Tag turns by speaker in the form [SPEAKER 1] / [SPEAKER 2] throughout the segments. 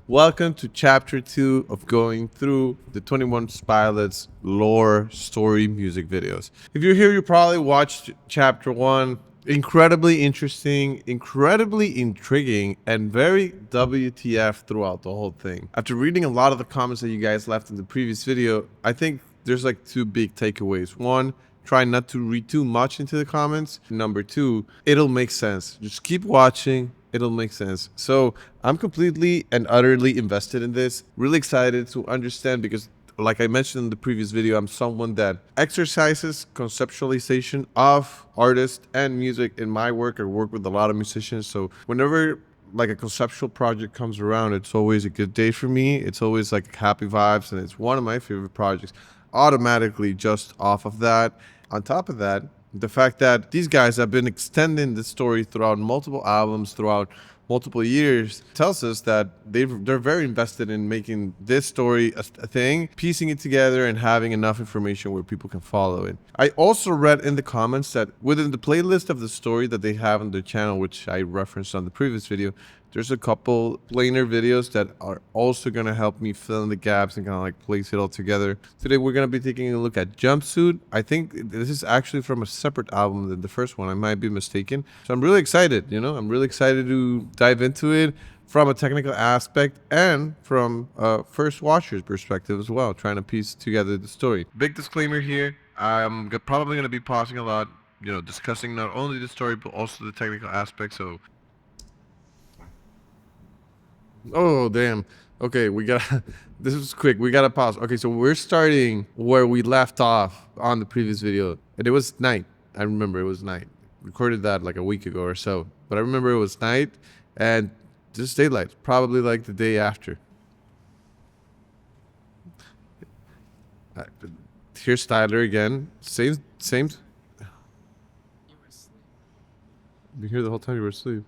[SPEAKER 1] Welcome to Chapter 2 of going through the 21 Pilots lore story music videos. If you're here, you probably watched Chapter 1. Incredibly interesting, incredibly intriguing, and very WTF throughout the whole thing. After reading a lot of the comments that you guys left in the previous video, I think there's like two big takeaways. One, try not to read too much into the comments. Number two, it'll make sense. Just keep watching. It'll make sense. So I'm completely and utterly invested in this. Really excited to understand because, like I mentioned in the previous video, I'm someone that exercises conceptualization of artists and music in my work. I work with a lot of musicians. So whenever like a conceptual project comes around, it's always a good day for me. It's always like happy vibes, and it's one of my favorite projects automatically just off of that. On top of that, the fact that these guys have been extending the story throughout multiple albums, throughout multiple years, tells us that they're very invested in making this story a thing, piecing it together, and having enough information where people can follow it. I also read in the comments that within the playlist of the story that they have on their channel, which I referenced on the previous video, there's a couple planar videos that are also going to help me fill in the gaps and kind of like place it all together. Today we're going to be taking a look at Jumpsuit. I think this is actually from a separate album than the first one. I might be mistaken. So I'm really excited, I'm really excited to dive into it from a technical aspect and from a first watcher's perspective as well, trying to piece together the story. Big disclaimer here. I'm probably going to be pausing a lot, discussing not only the story but also the technical aspects. So oh, damn. Okay, we gotta, this is quick. We gotta pause. Okay, so we're starting where we left off on the previous video. And it was night. I remember it was night. Recorded that like a week ago or so. But I remember it was night and just daylight. Probably like the day after. Here's Tyler again. Same. You were asleep. You here the whole time you were asleep.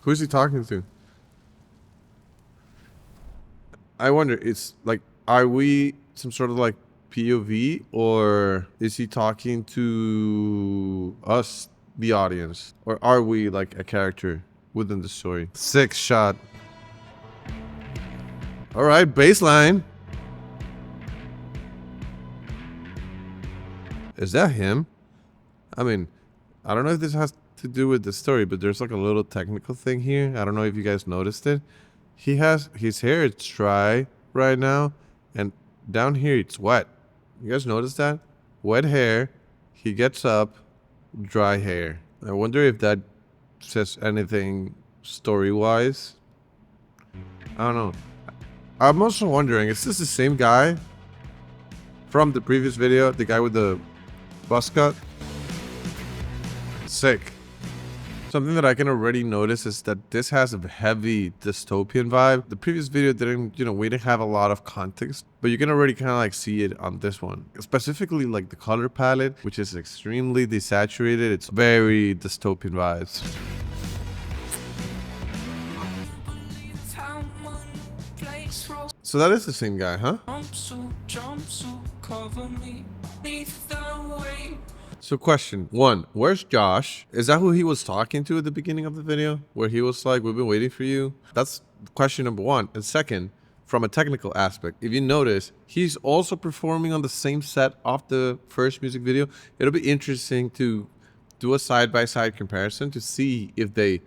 [SPEAKER 1] Who's he talking to? I wonder, it's like, are we some sort of like POV, or is he talking to us, the audience? Or are we like a character within the story? 6 shot. All right, baseline. Is that him? I mean, I don't know if this has to do with the story, but there's like a little technical thing here. I don't know if you guys noticed it. He has his hair, it's dry right now, and down here it's wet. You guys notice that? Wet hair. He gets up, dry hair. I wonder if that says anything story-wise. I don't know. I'm also wondering, is this the same guy from the previous video? The guy with the buzz cut? Sick. Something that I can already notice is that this has a heavy dystopian vibe. The previous video didn't, we didn't have a lot of context, but you can already kind of like see it on this one. Specifically like the color palette, which is extremely desaturated. It's very dystopian vibes. So that is the same guy, huh? So question 1, where's Josh? Is that who he was talking to at the beginning of the video? Where he was like, we've been waiting for you? That's question number 1. And second, from a technical aspect, if you notice, he's also performing on the same set of the first music video. It'll be interesting to do a side-by-side comparison to see if they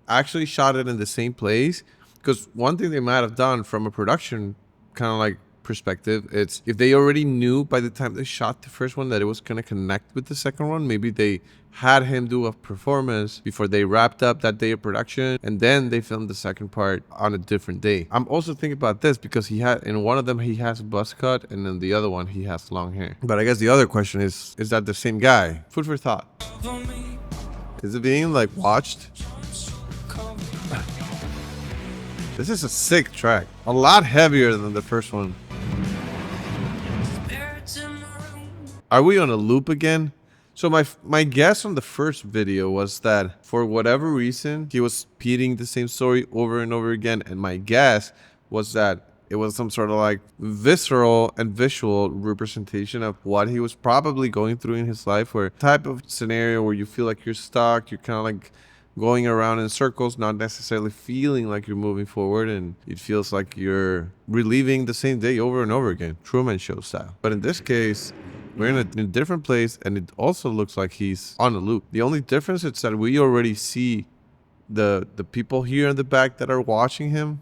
[SPEAKER 1] actually shot it in the same place. Because one thing they might have done from a production kind of like perspective, it's if they already knew by the time they shot the first one that it was going to connect with the second one, maybe they had him do a performance before they wrapped up that day of production, and then they filmed the second part on a different day. I'm also thinking about this because he had, in one of them he has a buzz cut, and then the other one he has long hair. But I guess the other question is that the same guy? Food for thought. Is it being like watched? This is a sick track, a lot heavier than the first one. Are we on a loop again? So my guess on the first video was that for whatever reason, he was repeating the same story over and over again. And my guess was that it was some sort of like visceral and visual representation of what he was probably going through in his life, or type of scenario where you feel like you're stuck, you're kind of like going around in circles, not necessarily feeling like you're moving forward, and it feels like you're reliving the same day over and over again, Truman Show style. But in this case, we're in a different place, and it also looks like he's on a loop. The only difference is that we already see the people here in the back that are watching him.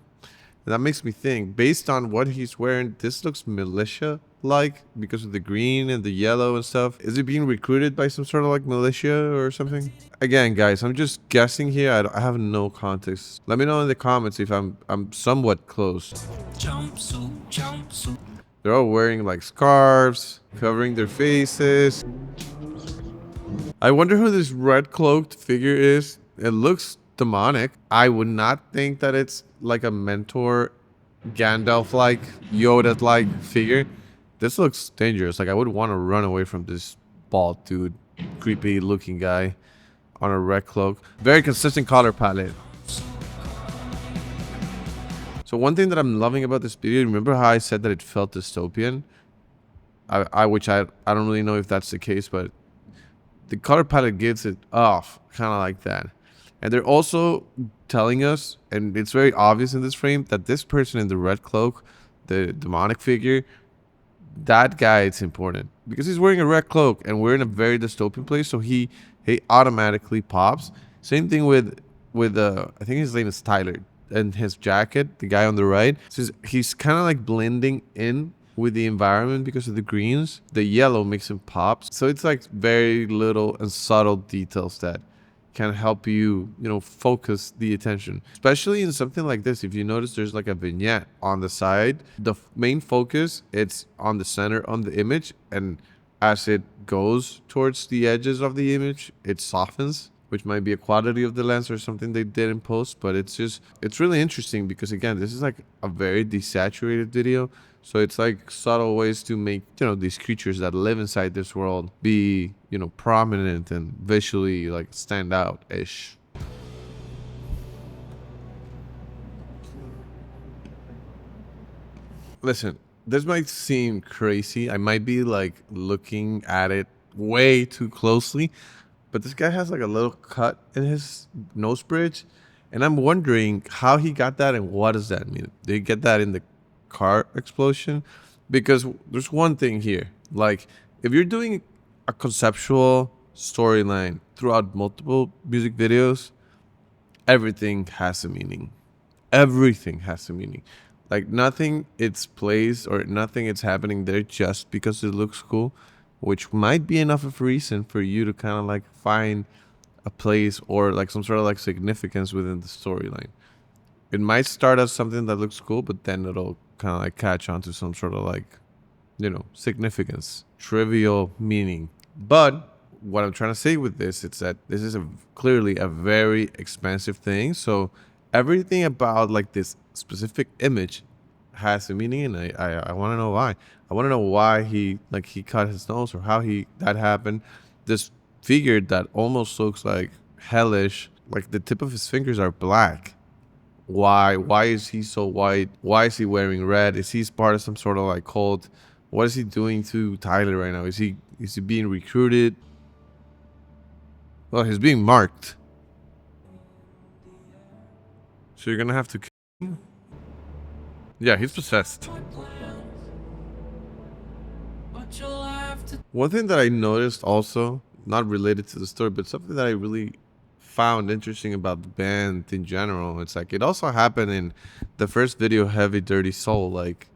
[SPEAKER 1] And that makes me think, based on what he's wearing, this looks militia-like because of the green and the yellow and stuff. Is he being recruited by some sort of like militia or something? Again, guys, I'm just guessing here. I have no context. Let me know in the comments if I'm somewhat close. Jumpsuit. They're all wearing like scarves, covering their faces. I wonder who this red cloaked figure is. It looks demonic. I would not think that it's like a mentor Gandalf-like, Yoda-like figure. This looks dangerous. Like I would want to run away from this bald dude, creepy looking guy on a red cloak. Very consistent color palette. So one thing that I'm loving about this video, remember how I said that it felt dystopian? Which I don't really know if that's the case, but the color palette gives it off kind of like that. And they're also telling us, and it's very obvious in this frame, that this person in the red cloak, the demonic figure, that guy, it's important because he's wearing a red cloak and we're in a very dystopian place, so he automatically pops. Same thing with I think his name is Tyler, and his jacket, the guy on the right. So he's kind of like blending in with the environment because of the greens. The yellow makes him pop. So it's like very little and subtle details that can help you, focus the attention. Especially in something like this, if you notice there's like a vignette on the side, the main focus, it's on the center on the image, and as it goes towards the edges of the image, it softens, which might be a quality of the lens or something they did in post. But it's really interesting because, again, this is like a very desaturated video. So it's like subtle ways to make, these creatures that live inside this world be, prominent and visually like stand out-ish. Listen, this might seem crazy. I might be like looking at it way too closely, but this guy has like a little cut in his nose bridge, and I'm wondering how he got that and what does that mean? Did he get that in the car explosion? Because there's one thing here, like if you're doing a conceptual storyline throughout multiple music videos, everything has a meaning. Everything has a meaning. Like nothing it's placed or nothing it's happening there just because it looks cool, which might be enough of a reason for you to kind of like find a place or like some sort of like significance within the storyline. It might start as something that looks cool, but then it'll kind of like catch on to some sort of like, significance, trivial meaning. But what I'm trying to say with this, it's that this is clearly a very expensive thing. So everything about like this specific image has a meaning, and I want to know why. I want to know why he cut his nose or how that happened. This figure that almost looks like hellish, like the tip of his fingers are black. Why is he so white? Why is he wearing red? Is he part of some sort of like cult? What is he doing to Tyler right now? Is he being recruited? Well, he's being marked. So you're gonna have to kill him? Yeah, he's possessed. One thing that I noticed also, not related to the story, but something that I really found interesting about the band in general, it's like it also happened in the first video, Heavydirtysoul. Like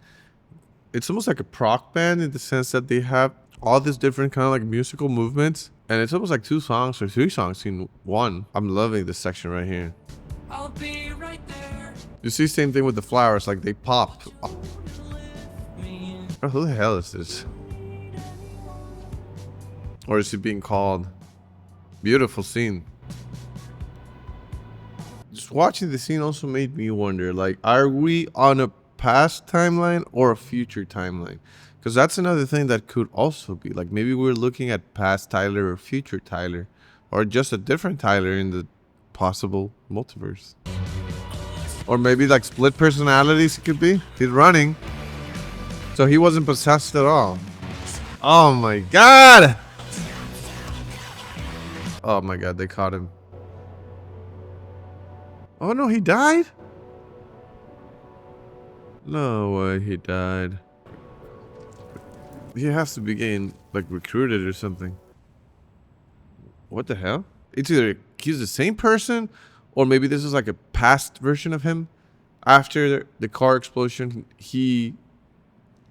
[SPEAKER 1] it's almost like a proc band in the sense that they have all these different kind of like musical movements, and it's almost like 2 songs or 3 songs in one. I'm loving this section right here. I'll be right there. You see, same thing with the flowers, like they pop. Oh, who the hell is this? Or is he being called? Beautiful scene. Just watching the scene also made me wonder, like, are we on a past timeline or a future timeline? Because that's another thing that could also be, like, maybe we're looking at past Tyler or future Tyler, or just a different Tyler in the possible multiverse. Or maybe like split personalities it could be. He's running, so he wasn't possessed at all. Oh my god! Oh my god, they caught him. Oh no, he died? No way, he died. He has to be getting like recruited or something. What the hell? It's either he's the same person, or maybe this is like a past version of him. After the car explosion, he,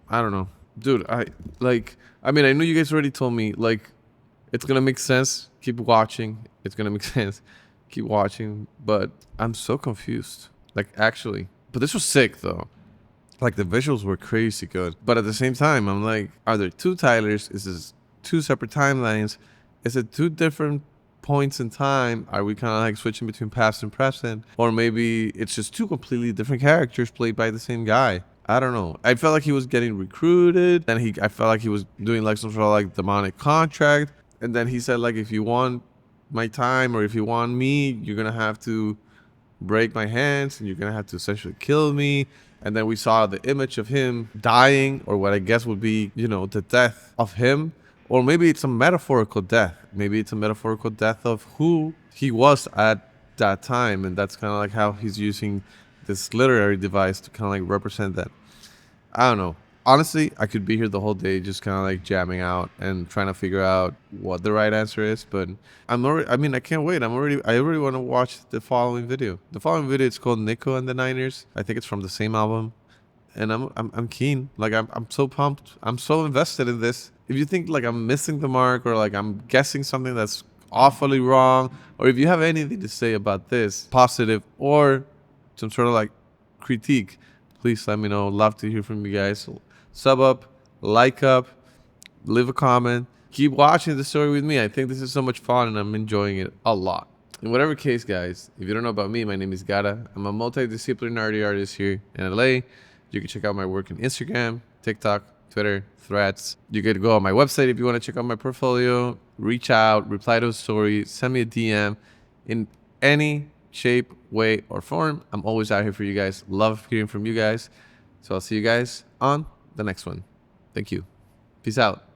[SPEAKER 1] I don't know, dude. I mean, I know you guys already told me like it's gonna make sense. Keep watching. It's gonna make sense. Keep watching. But I'm so confused. Like actually, but this was sick though. Like the visuals were crazy good. But at the same time, I'm like, are there two Tylers? Is this two separate timelines? Is it two different points in time? Are we kind of like switching between past and present? Or maybe it's just two completely different characters played by the same guy. I don't know. I felt like he was getting recruited. Then I felt like he was doing like some sort of like demonic contract. And then he said like, if you want my time or if you want me, you're going to have to break my hands and you're going to have to essentially kill me. And then we saw the image of him dying, or what I guess would be, you know, the death of him. Or maybe it's a metaphorical death. Maybe it's a metaphorical death of who he was at that time. And that's kind of like how he's using this literary device to kind of like represent that. I don't know. Honestly, I could be here the whole day just kind of like jamming out and trying to figure out what the right answer is. But I mean, I can't wait. I already want to watch the following video. The following video is called Nico and the Niners. I think it's from the same album. And I'm keen. Like, I'm so pumped. I'm so invested in this. If you think like I'm missing the mark or like I'm guessing something that's awfully wrong, or if you have anything to say about this, positive or some sort of like critique, please let me know. Love to hear from you guys. Sub up, like up, leave a comment. Keep watching the story with me. I think this is so much fun and I'm enjoying it a lot. In whatever case, guys, if you don't know about me, my name is Gara. I'm a multidisciplinary artist here in LA. You can check out my work on Instagram, TikTok, Twitter, Threads. You could go on my website if you want to check out my portfolio. Reach out, reply to a story, send me a DM in any shape, way, or form. I'm always out here for you guys. Love hearing from you guys. So I'll see you guys on the next one. Thank you. Peace out.